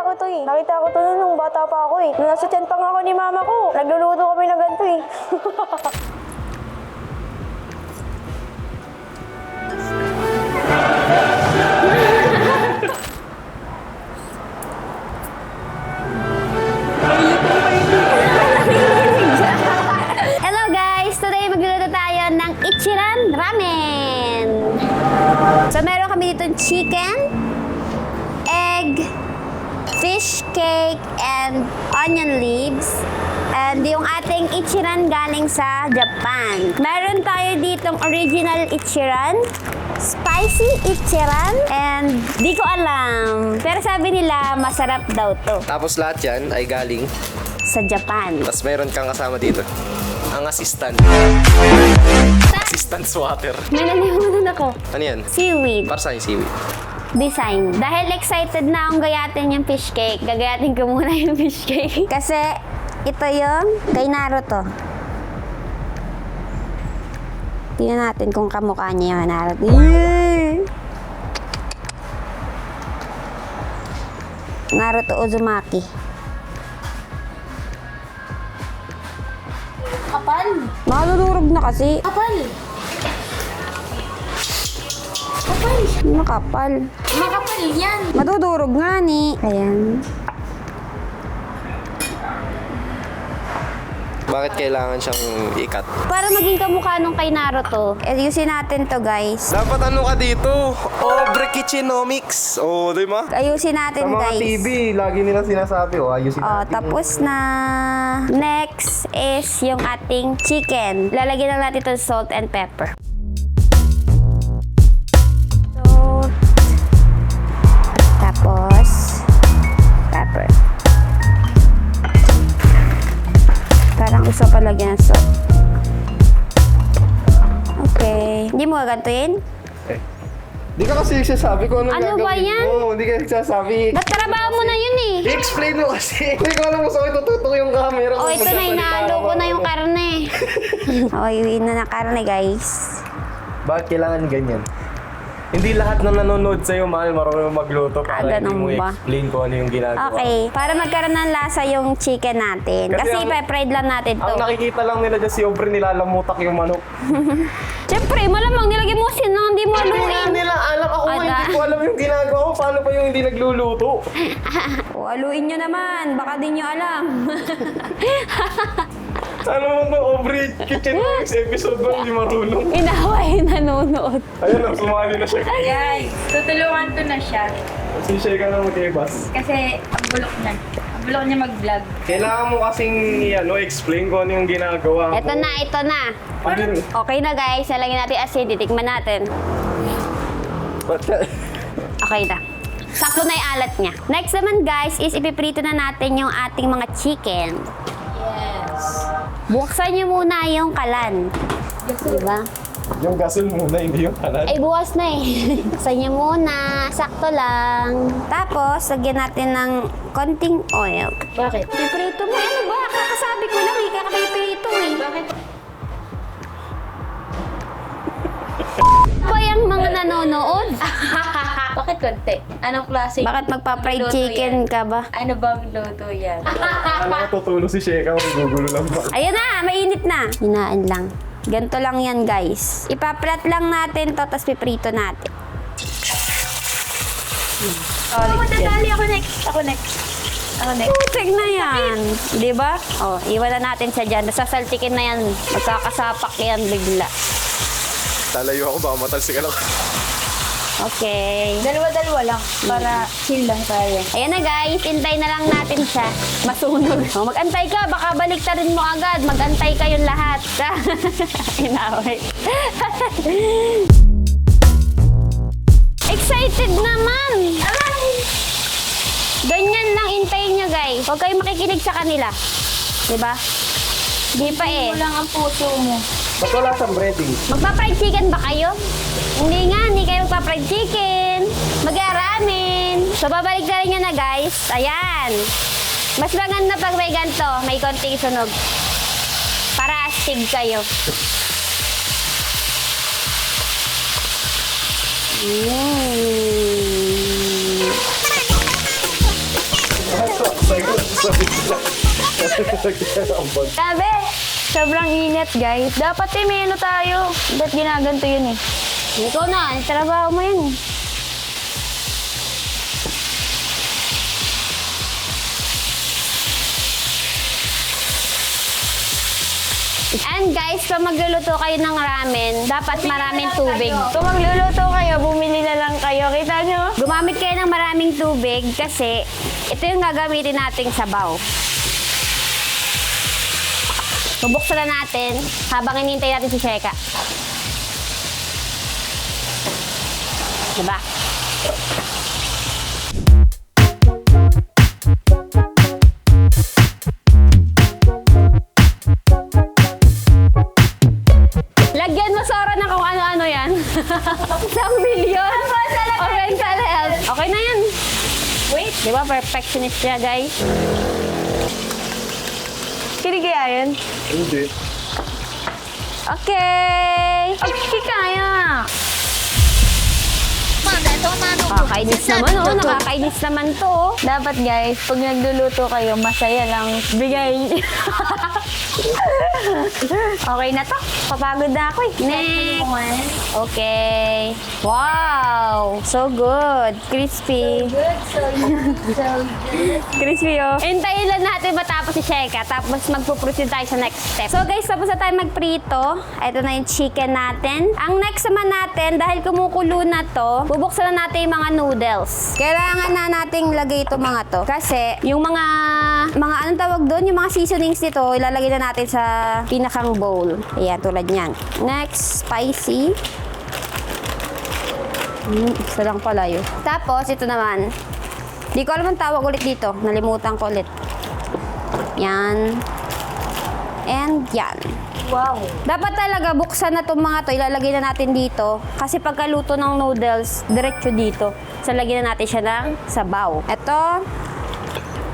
nakita ko to eh. Nakita ko to nung bata pa ako eh. Nung nasa tiyan pa nga ako ni mama ko. Nagluluto kami ng ganito eh. Hello guys! Today magluluto tayo ng Ichiran Ramen. So meron kami dito chicken, egg, fish cake, and onion leaves. And yung ating Ichiran galing sa Japan. Meron tayo ditong original Ichiran, spicy Ichiran, and di ko alam. Pero sabi nila masarap daw to. Tapos lahat yan ay galing. Sa Japan. Tapos meron kang kasama dito. Ang assistant. Assistant swatter. May nalimutan ako. Ano yan? Seaweed. Para saan yung seaweed? Design. Dahil excited na akong gayatin yung fish cake, gagayatin ko muna yung fish cake. Kasi ito yung kay Naruto. Tingnan natin kung kamukha niya yung Naruto. Naruto Uzumaki. Kapal. Malulurog na kasi. Kapal. Kapal. Makapal. Makapal yan. Madudurog nga ni. Ayan. Bakit kailangan siyang ikat? Para maging kamukha nung kay Naruto. Ayusin natin to guys. Dapat ano ka dito? Obre Kitchenomics. Oh, di ba? Ayusin natin guys. lagi nila sinasabi, ayusin Oh, tapos na. Next is yung ating chicken. Lalagyan lang natin ito salt and pepper. Salt. Tapos pepper. Parang gusto pa lagyan ng salt. Okay. Hindi mo gagantuin? Di ka kasi nagsasabi kung ano Ano ba yan? mo. Hindi ka nagsasabi. Ba't trabaho mo na yun eh? I-explain mo kasi. Hindi ko alam kung saan itututok yung camera. Oh, ito na, inaalo ko na yung karne. Oh, iuwiin na ng karne, guys. Bakit kailangan ganyan? Hindi lahat na nanonood sa'yo, mahal, marunong magluto para hindi ganun mo ba? explain kung ano yung ginagawa. Okay, para magkaroon ng lasa yung chicken natin. Kasi Kasi ang- ipa-fried lang natin to. Ang nakikita lang nila dyan si Obre nilalamutak yung manok. Siyempre, malamang nilagyan mo sinang hindi mo Hindi aluin. nila alam. Ako nga Ada. hindi ko alam yung ginagawa ko. Paano pa yung hindi nagluluto? O, aluin nyo naman. Baka di nyo alam. Sana mo ito, Obre Kitchen Works episode 1, hindi marunong. Inaway nanonood. Ayun na, sumali na siya. Guys, tutulungan ko na siya. Si Shea na mag-ibas. Kasi ang bulok niya. Ang bulok niya mag-vlog. Kailangan mo kasing explain kung ano yung ginagawa ko. Ito na, ito na. Ano yun? Okay na guys, nalagyan natin asin. Titikman natin. Okay na. Sakto na yung alat niya. Next naman guys is ipiprito na natin yung ating mga chicken. Yes. Buksan niyo muna yung kalan. Diba? Yung gasol muna, hindi yung kanan. Ay, buwas na eh. Buksan niyo muna. Sakto lang. Tapos, lagyan natin ng konting oil. Bakit? Piprito mo. Ano ba? Kakasabi ko lang eh. Kakapiprito eh. Bakit? Pa yung mga nanonood? Bakit konti? Anong klase? Bakit magpa-fried luto chicken yan? ka ba? Ano bang luto yan? Ano ka tutulong si Shea, magugulo lang ba? Ayun na, mainit na. Hinaan lang. Ganito lang yan, guys. Ipaplat lang natin to, tapos piprito natin. Ako madadali. Ako next. Ako next. Ako next. Putik na yan. Di ba? Oh, iwan na natin siya dyan. Sasaltikin na yan. Magkakasapak yan bigla. Lalayo ako, baka matalsik ka lang. Okay. Dalawa-dalawa lang. Para chill lang tayo. Ayan na guys, intay na lang natin siya. Masunog. Oh, mag-antay ka, baka baliktarin mo agad. Mag-antay kayong lahat. Inaway. Excited naman! Aray! Ganyan lang, intayin nyo guys. Huwag kayong makikinig sa kanila. Diba? Di pa eh. Kulang ang puso mo. Ba't wala siyang breading? Magpa-fried chicken ba kayo? Hindi nga, hindi kayo magpa-fried chicken. Mag-aaramin. So, babalik na rin nyo na guys. Ayan. Mas maganda pag may ganito, may konting sunog. Para astig kayo. Sabi, sobrang init guys. Dapat may ano tayo. Ba't ginaganto yun eh? Ikaw na, trabaho mo yun. And guys, kung magluluto kayo ng ramen, dapat maraming tubig. Kung magluluto kayo, bumili na lang kayo. Kita nyo? Gumamit kayo ng maraming tubig kasi ito yung gagamitin nating sabaw. Bubuksan na natin habang hinihintay natin si Sheka. Diba? Lagyan mo, Sora, na kung ano-ano yan. 1 million. O mental health. Okay na yan. Wait. Di ba, perfectionist siya, guys? Kiligaya yun? Hindi. Okay. Okay, kaya. Nakakainis naman, oh. Nakakainis naman to, oh. Dapat guys, pag nagluluto kayo, masaya lang. Bigay. Okay na to. Papagod na ako eh. Next. Okay. Wow. So good. Crispy. Crispy, oh. Hintayin lang natin matapos si Sheka. Tapos magpuproceed tayo sa next step. So guys, tapos na tayo magprito. Ito na yung chicken natin. Ang next naman natin, dahil kumukulo na to, bubuksan na natin yung mga noodles. Kailangan na nating lagay ito mga to. Kasi yung mga anong tawag doon, yung mga seasonings nito, ilalagay na natin sa pinakang bowl. Ayan, tulad niyan. Next, spicy. Isa lang pala yun. Tapos, ito naman. Di ko alam ang tawag ulit dito. Nalimutan ko ulit. Yan. And yan. Wow. Dapat talaga buksan na itong mga to. Ilalagay na natin dito. Kasi pagkaluto ng noodles, diretso dito. So, lagyan na natin siya ng sabaw. Ito.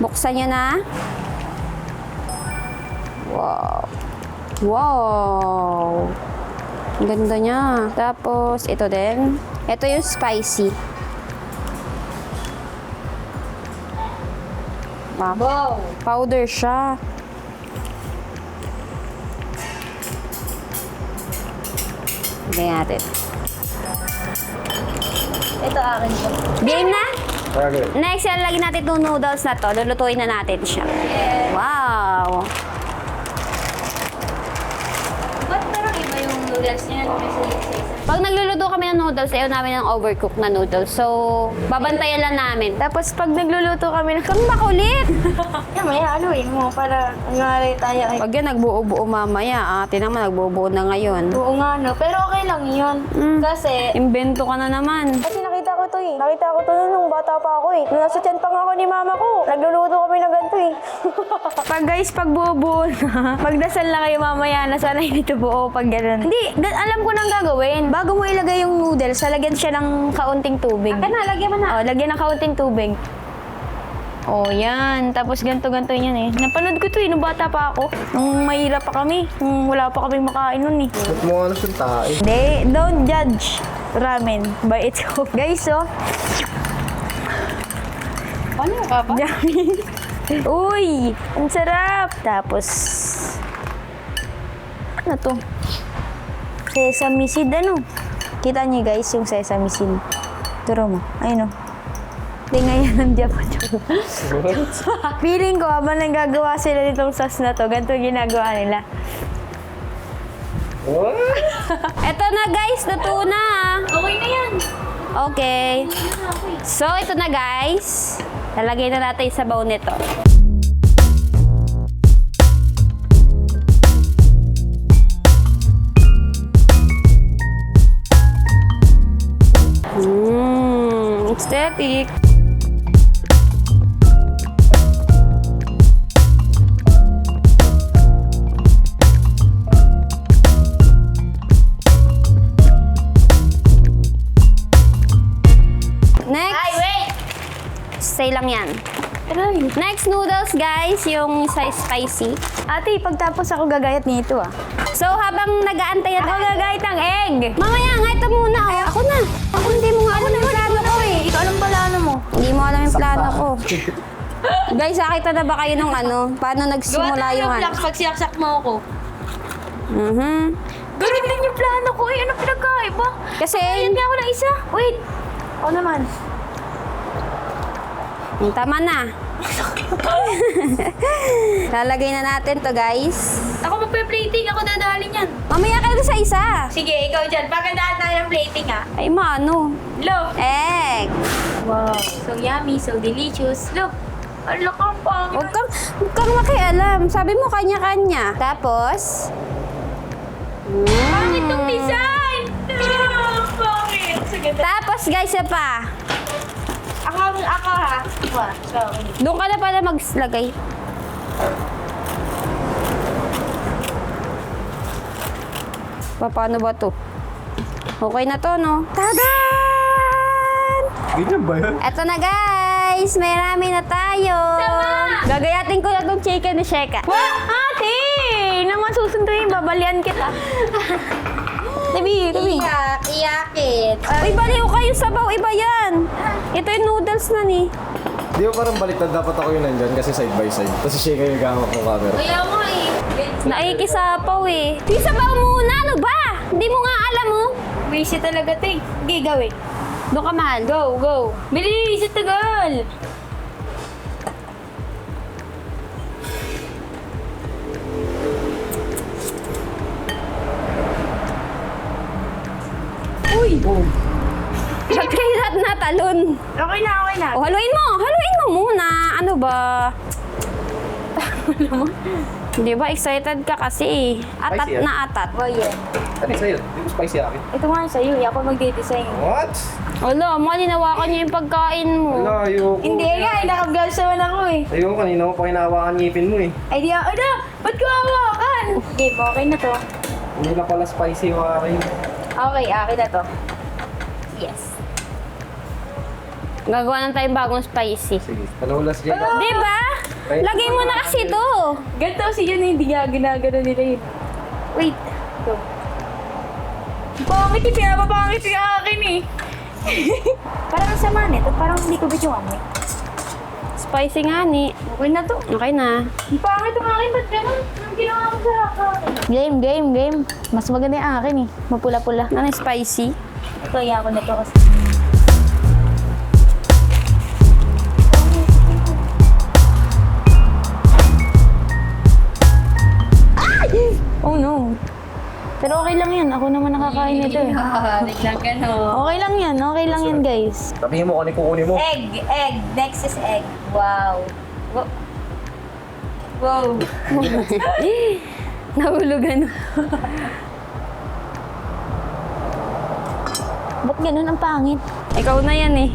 Buksan nyo na. Wow. Wow. Ang ganda niya. Tapos, ito din. Ito yung spicy. Wow. Powder siya. Lagyan natin. Ito akin to. Game na? Okay. Next, ilalagay natin itong noodles na to. Lulutuin na natin siya. Wow. Ba't parang iba yung noodles niya? Pag nagluluto kami ng noodles, ayaw namin ng overcooked na noodles. So, babantayan lang namin. Tapos pag nagluluto kami, Kang makulit! may haluin mo para nangyari tayo ay Pag yan, nagbuo-buo mamaya. Ate naman, nagbuo-buo na ngayon. oo nga no. Pero okay lang yun. Kasi Imbento ka na naman. nakita ko to eh. Nakita ko to nung bata pa ako eh. Nung nasa tiyan pa nga ako ni mama ko. Nagluluto kami ng ganito eh. Pag buo-buo na, magdasal na kayo mamaya na sana hindi ito buo pag gano'n. Hindi, alam ko nang gagawin. Bago mo ilagay yung noodles, lagyan siya ng kaunting tubig. Lagyan mo na. Oh, lagyan ng kaunting tubig. Oh, yan. Tapos ganto-ganto yan eh. Napanood ko to eh, nung bata pa ako. Nung mahirap pa kami. Nung wala pa kami makain nun eh. Ba't mo ano siyang tae? Hindi, don't judge ramen by its own. Guys, oh. Ano ka ba? Yummy. Uy, ang sarap. Tapos, ano to? Sesame seed, ano? Kita niyo guys yung sesame seed. Turo mo. Ayun, oh. Hindi nga yan ang Japan. Feeling ko, habang nagagawa sila nitong sauce na to, ganito ginagawa nila. What? Eto na guys, luto na. Okay na yan. Okay. So, ito na guys. Lalagay na natin sa bowl nito. Aesthetic. Next. Ay, wait! Stay lang yan. Next noodles guys, yung size spicy. Ate, pagtapos ako gagayat nito ah. So habang nag-aantay ako gagayat ng egg. Mamaya nga ito muna. Oh. Ako na. Ako hindi mo nga alam yung plano ko eh. Ikaw alam pala ano mo. Hindi mo alam yung plano ko. Guys, nakita na ba kayo nung ano? Paano nagsimula yung ano? pag siyak mo ako. Mhm. Ganun din yung plano ko. Ano pinagkaiba? Kasi, Hindi ako ng isa. Wait. Ako naman. tama na. Lalagay na natin to, guys. Ako magpe-plating. Ako dadali niyan. Mamaya kayo sa isa. Sige, ikaw dyan. Pagkandaan tayo ng plating ha. Ay, maano? Look. Egg. Wow. So yummy. So delicious. Look. Ang lakang pangit. Huwag kang makialam. Sabi mo kanya-kanya. Tapos, Pangit tong design. Pangit. Sige. tapos guys, isa pa. Ako ha. Wow. Sorry. Doon ka na pala maglagay. Paano ba to? Okay na to, no? Tadan! Ganyan ba yan? Eto na, guys. May ramen na tayo. Sama! Gagayatin ko na tong chicken ni Sheka. What? Ate! Naman susunduin. Babalian kita. Tabi. Iyakit. Uy, baliw kayo sabaw. Iba yan. Ito yung noodles na ni. Di ba parang baliktad dapat ako yung nandyan kasi side by side. Tapos siya kayo gawak ng camera. Kaya mo eh. Naikisapaw eh. Yung sabaw muna. Ano ba? Hindi mo nga alam mo. Busy talaga to eh. Sige, gawin. Doon ka, mahal. Go, go. Bilis, tagal. Uy! Ba't kayo lahat natalon? Okay na, okay na. O, haluin mo. Haluin mo muna. Ano ba? Di ba? Excited ka kasi eh. Atat Spicy, na atat. Oh, yeah. Ano sa'yo? Di mo spicy akin? Ito nga sa'yo, ako magde-design. What? Wala, malinawakan niyo yung pagkain mo. Wala, ayoko. Hindi nga, nakabgals naman ako eh. Ayoko, kanina ko pa hinahawakan ngipin mo eh. Ay di ako, ba't ko hawakan? Game, okay na to. Hindi na pala spicy yung akin. Okay, akin na to. Yes. Gagawa na tayong bagong spicy. Sige, palahulas dyan. Di ba? Lagay mo na kasi to. Ganito kasi yun, hindi nga ginagano nila yun. Wait. Go. Pangit eh, pinapapangit yung akin eh. Parang ang sama nito, parang hindi ko bidyuan eh. Spicy nga ni. Okay na to. Okay na. Ang pangit yung akin, ba't ganun? Ang ginawa ko sa akin. Game. Mas maganda yung akin eh. Mapula-pula. Ano yung spicy? Ito, iya ko nito kasi. Oh no. Pero okay lang yan. Ako naman nakakain nito eh. Biglang ka no. Okay lang yan guys. Sabihin mo kung ano yung kukunin mo. Egg. Next is egg. Wow. Wow. Nahulugan. Ba't ganun ang pangit? Ikaw na yan eh.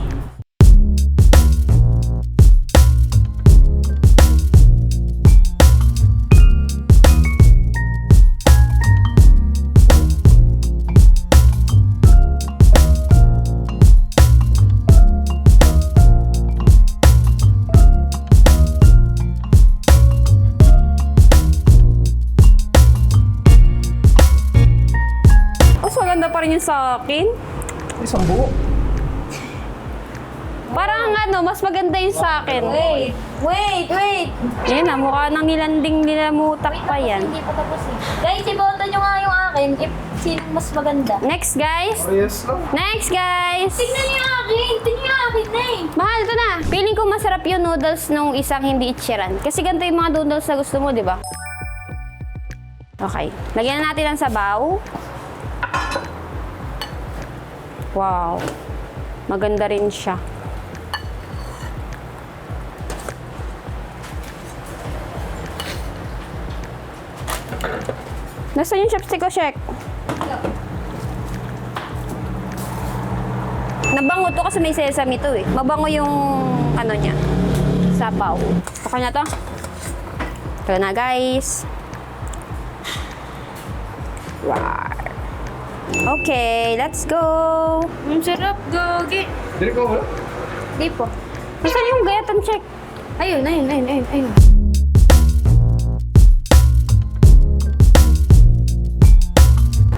Mas maganda pa rin yung sa akin. Isang buo. Parang ano, mas maganda yung sa akin. Wait. Yan na, mukha nang nilanding nilamutak pa yan. Hindi pa tapos eh. Guys, iboto nyo nga yung akin if sino mas maganda. Next, guys. Ayos lang. Next, guys. Tignan niyo yung akin. Tignan niyo yung akin na eh. Mahal, ito na. Feeling ko masarap yung noodles nung isang hindi ichiran. Kasi ganito yung mga noodles na gusto mo, di ba? Okay. Lagyan na natin ang sabaw. Wow. Maganda rin siya. Nasaan yung chopstick ko, Shek? Nabango to kasi may sesame to eh. Mabango yung ano niya. Sapaw. Okay na to? Ito na, guys. Wow. Okay, let's go. Ang sarap, gogi. Dili ko wala? Di po. Nasaan yung gayatan, Check? Ayun.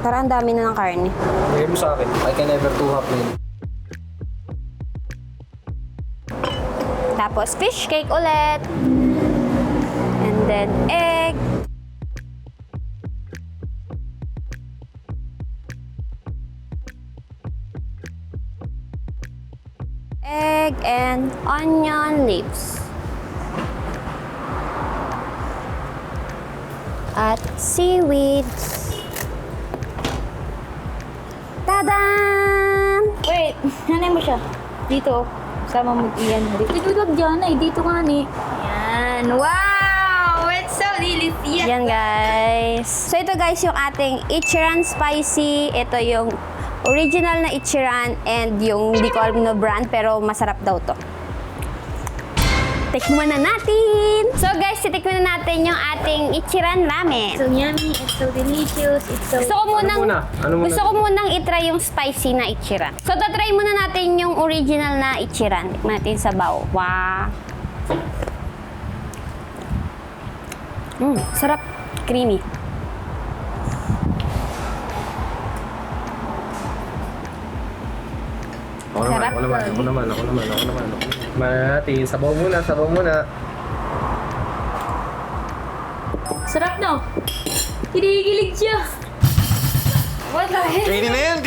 Parang ang dami na ng karne. Bigay mo sa akin. I can never two half meal. Tapos fish cake ulit. And then egg. Egg and onion leaves. At seaweed. Tadaan! Wait, nanay mo siya. Dito. Sama mo iyan. Dito dyan ay. Dito nga ni. Yan. Wow! It's so delicious. Yan guys. So ito guys yung ating Ichiran Spicy. Ito yung original na Ichiran and yung hindi ko alam na brand pero masarap daw to. Tikman na natin! So guys, titikman na natin yung ating Ichiran ramen. So yummy. It's so delicious. It's so... Gusto ko munang, Ano muna? gusto ko munang itry yung spicy na Ichiran. So tatry muna natin yung original na Ichiran. Tikman natin sa baw. Wow! Sarap. Creamy. Sarap. Ako naman. Natin, sabaw muna. Sarap no? Kinikilig siya. What the heck? Kainin na yan.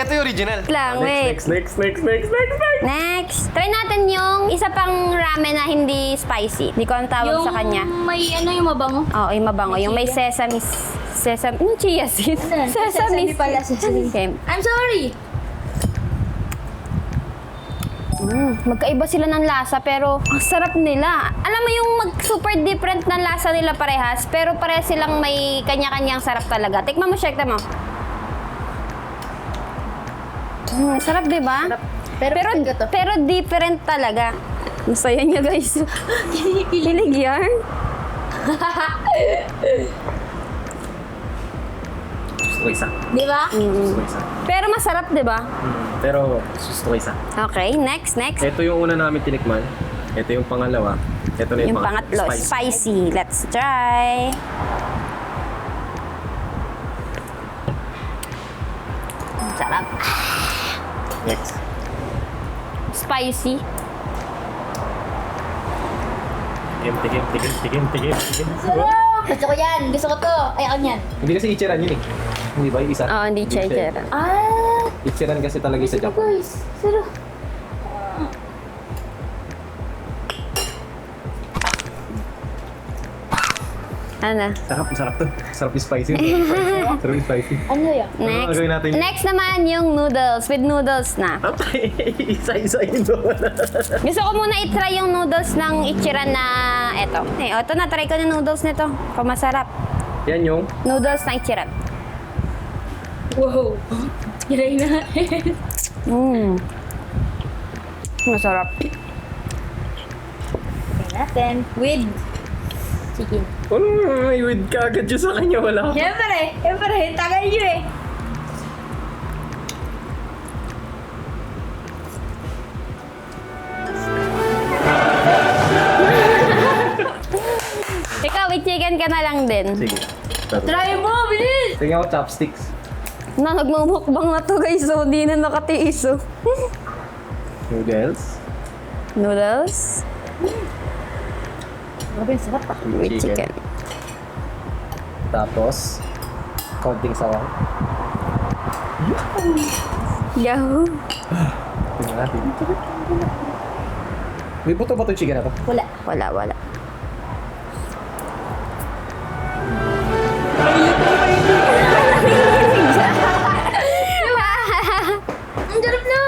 Ito yung original. Lang, wait. Next. Next, try natin yung isa pang ramen na hindi spicy. Hindi ko ang tawag sa kanya. may ano yung mabango? Oo, yung mabango. Yung may sesame... Ano chia seed? Ano? Sesame pala, sesame. Okay. I'm sorry! Magkaiba sila ng lasa pero ang sarap nila. Alam mo yung super different na lasa nila parehas pero parehas silang may kanya-kanyang sarap talaga. Tikman mo, Shek, mo. Sarap, di ba? Pero different talaga. Ang saya niya, guys. Kilig yan. Gusto ko isa. Di ba? Pero masarap, di ba? Pero gusto ko isa. Okay, next. Ito yung una namin tinikman. Ito yung pangalawa. Ito na Yung yung pangatlo, Spicy. spicy. Let's try. Sarap. Next. Spicy. Tigim. Sarap! Gusto ko yan. Gusto ko to. Ay, ako yan. Hindi kasi Ichiran yun eh. Hindi ba? Yung isa? Oo, hindi chicharan. Ah! Ichiran kasi talaga sa Japan. Guys, sarap. Ano? Sarap to. Sarap yung spicy. Sarap yung spicy. Ano yan? Next. gagawin natin? Next naman yung noodles. With noodles na. Okay. Isa yun doon. Gusto ko muna i-try yung noodles ng Ichiran na eto. Ito na, try ko na noodles nito. Kung masarap. Yan yung Noodles na Ichiran. Wow! Hiray na. Masarap. Tingnan natin. With chicken. ano nga, with ka agad yun sa kanya, wala ko. Siyempre, tagal nyo eh. Ikaw, with chicken ka na lang din. Sige. Try mo, bilis! Tingnan ko chopsticks. Na, nagmumukbang na to guys, so di na nakatiis. Oh. Noodles. Noodles Grabe, sarap ah. with chicken. Tapos, konting sawa. Yahoo! Tingnan natin. May buto ba itong chicken na to? Wala. Wala. Ang sarap na!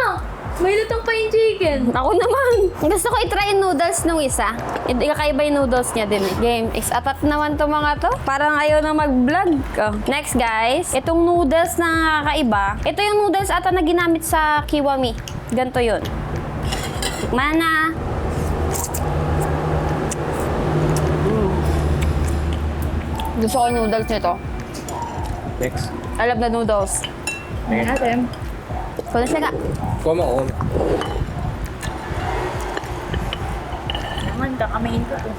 May lutong pa yung chicken. Ako naman. Gusto ko i-try yung noodles nung isa. Kakaiba yung noodles niya din. Game, atat naman to mga to. Parang ayaw na mag-vlog. Oh. Next guys, itong noodles na kakaiba. Ito yung noodles ata na ginamit sa Kiwami. Ganto yun. Tikman na. Gusto ko yung noodles nito. Next. I love the noodles. Tingnan natin. Kunin siya ka. Kuha mo ako. Naman, kakamain ko to.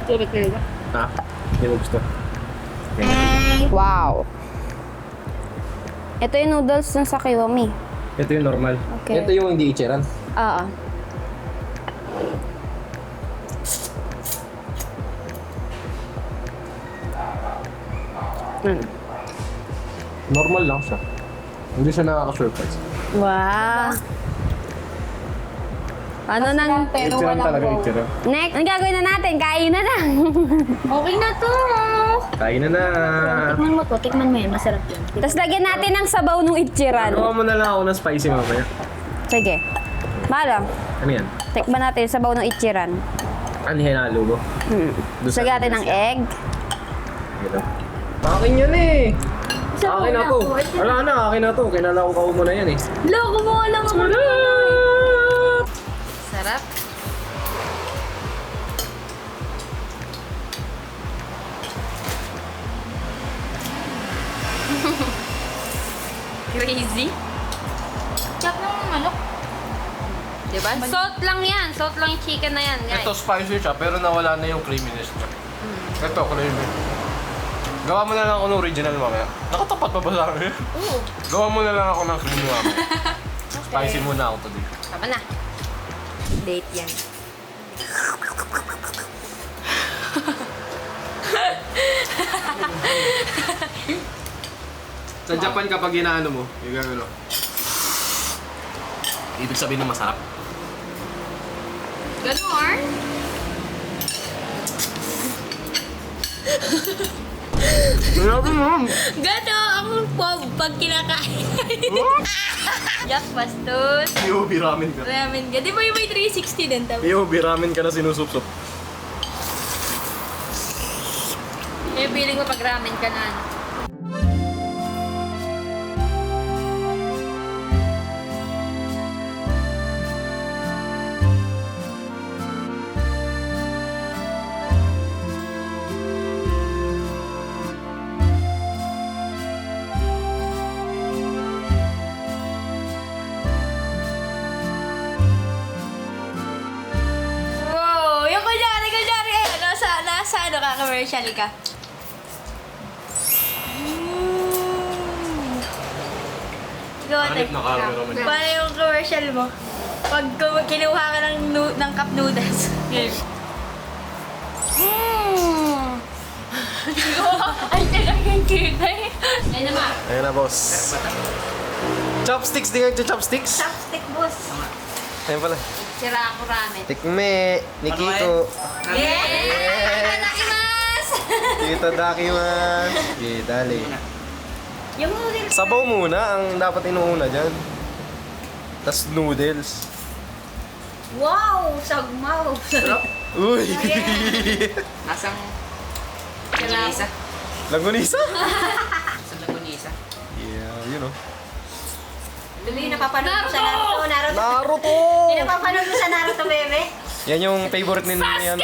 Sarap talaga. Ha? Hindi mo gusto. Wow. Ito yung noodles ng sa Kiwami. Ito yung normal. Okay. Ito yung hindi Ichiran. Oo. Normal lang siya. Hindi siya nakaka-surprise. Wow. Ano nang... Pero Ichiran walang talaga, wow. ichiran. Next, ang gagawin na natin? Kain na lang. Okay na to. Kain na na. Tikman mo to. Tikman mo yan. Masarap yun. Tapos lagyan natin ng sabaw nung ichiran. Gawa mo na lang ako ng spicy mamaya. Sige. Malo, Ano yan? tikman natin yung sabaw ng ichiran. Ano hinalo mo? Doon sa- Lagyan natin ng egg. Ito. Akin yan eh. Sabaw Akin na to. ako. Wala na, akin na to. Kinala ko mo na yan eh. Loko mo lang ako. Sarap. Crazy. Chop ng manok. Diba? Salt lang yan. Salt lang yung chicken na yan, guys. Ito spicy siya pero nawala na yung creaminess niya. Ito, creamy. Gawa mo na lang ako ng original mamaya. Nakatapat pa ba sa akin? Oo. Gawa mo na lang ako ng creamy mamaya. Spicy muna ako today. Tama na. Date yan. Sa Japan kapag inaano mo, yung gano'n. Ibig sabihin na masarap. Ganon? Grabe mo! Gato ang pag kinakain. Jack bastos. Yubi ramen ka. Ramen ka. Di ba yung may 360 din? Tapos Yubi ramen ka na sinusup-sup. Eh, feeling ko pag ramen ka na. wow! Yung kunyari. Nasa ano ka? Commercial ka. Gawa Hanip na camera man. Paano yung commercial mo? Pag kinuha ka ng cup noodles. Ay, talagang cute eh. Ayun naman. Ayun na, boss. Chopsticks, di kayo chopsticks? Chopstick, boss. Ayun pala. Sira ako ramen. Tikme, Nikito. Yeah! Nakakimasu! Tito Dakiman. Okay, dali. Yung noodles. Sabaw muna ang dapat inuuna dyan. Tapos noodles. Wow! Sagmaw. Uy! Asang Lagunisa. Lagunisa? sa Lagunisa. Yeah, you know. Dumi, napapanood ko sa Naruto. Naruto! Napapanood ko sa Naruto, bebe. Yan yung favorite ni ano.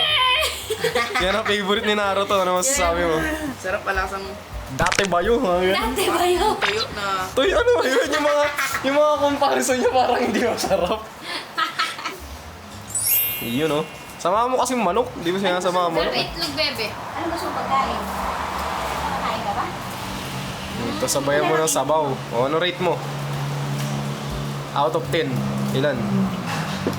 Yan ang favorite ni Naruto. Ano masasabi mo? Sarap pala sang Dati bayo. Dati ba yun? tuyo na Toy, ano ba yun? Yung mga comparison niya parang hindi masarap. Yun oh. Sama mo kasi manok. Di ba siya sama mo? Pero itlog, bebe. Ano gusto mong pagkain? Kakain ka ba? Tapos sabayan mo ng sabaw. O ano rate mo? Out of 10. Ilan?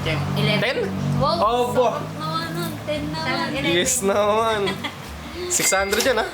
10? 11. Oh, bo. Naman, 10 naman. Yes naman. 600 yan ah.